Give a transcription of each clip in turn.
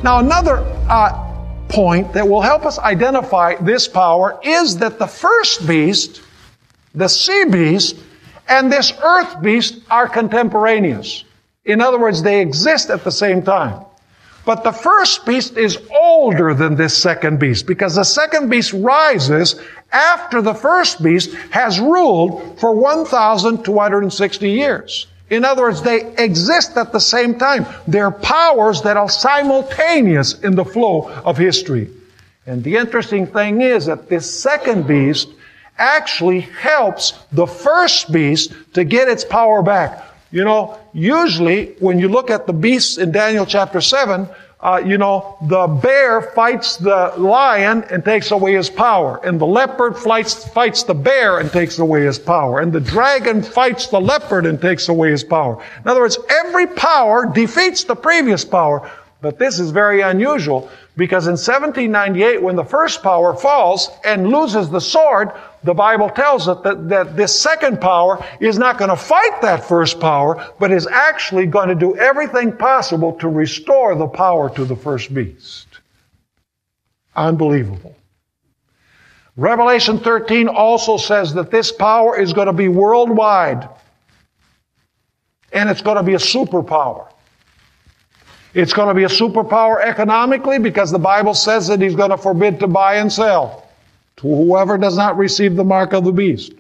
Now, another point that will help us identify this power is that the first beast, the sea beast, and this earth beast are contemporaneous. In other words, they exist at the same time. But the first beast is older than this second beast, because the second beast rises after the first beast has ruled for 1,260 years. In other words, they exist at the same time. They're powers that are simultaneous in the flow of history. And the interesting thing is that this second beast actually helps the first beast to get its power back. You know, usually when you look at the beasts in Daniel chapter 7, the bear fights the lion and takes away his power. And the leopard fights the bear and takes away his power. And the dragon fights the leopard and takes away his power. In other words, every power defeats the previous power. But this is very unusual, because in 1798, when the first power falls and loses the sword, the Bible tells us that this second power is not going to fight that first power, but is actually going to do everything possible to restore the power to the first beast. Unbelievable. Revelation 13 also says that this power is going to be worldwide, and it's going to be a superpower. It's going to be a superpower economically, because the Bible says that he's going to forbid to buy and sell to whoever does not receive the mark of the beast.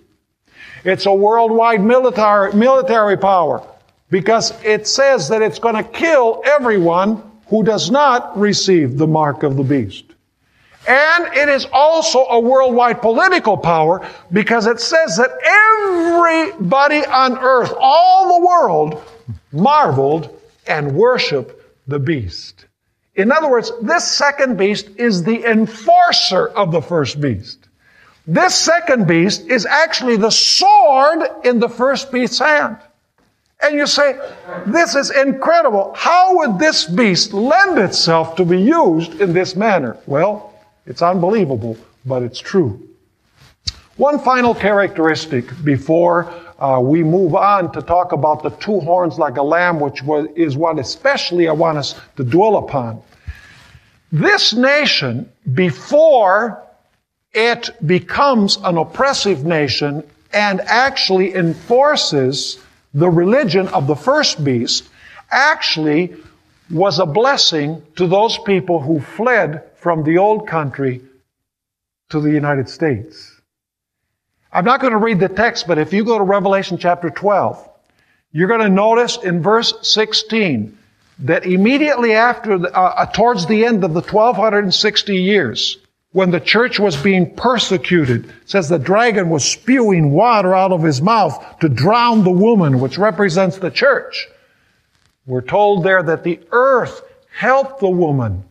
It's a worldwide military power, because it says that it's going to kill everyone who does not receive the mark of the beast. And it is also a worldwide political power, because it says that everybody on earth, all the world, marveled and worshiped the beast. In other words, this second beast is the enforcer of the first beast. This second beast is actually the sword in the first beast's hand. And you say, this is incredible. How would this beast lend itself to be used in this manner? Well, it's unbelievable, but it's true. One final characteristic before we move on to talk about the two horns like a lamb, which is what especially I want us to dwell upon. This nation, before it becomes an oppressive nation and actually enforces the religion of the first beast, actually was a blessing to those people who fled from the old country to the United States. I'm not going to read the text, but if you go to Revelation chapter 12, you're going to notice in verse 16 that immediately after, towards the end of the 1260 years, when the church was being persecuted, it says the dragon was spewing water out of his mouth to drown the woman, which represents the church. We're told there that the earth helped the woman,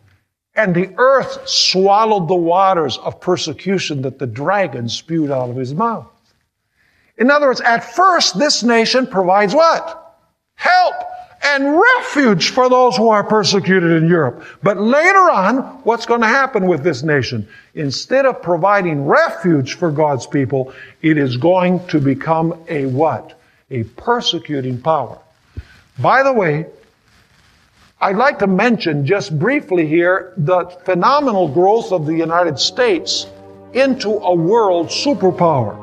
and the earth swallowed the waters of persecution that the dragon spewed out of his mouth. In other words, at first, this nation provides what? Help and refuge for those who are persecuted in Europe. But later on, what's going to happen with this nation? Instead of providing refuge for God's people, it is going to become a what? A persecuting power. By the way, I'd like to mention just briefly here the phenomenal growth of the United States into a world superpower.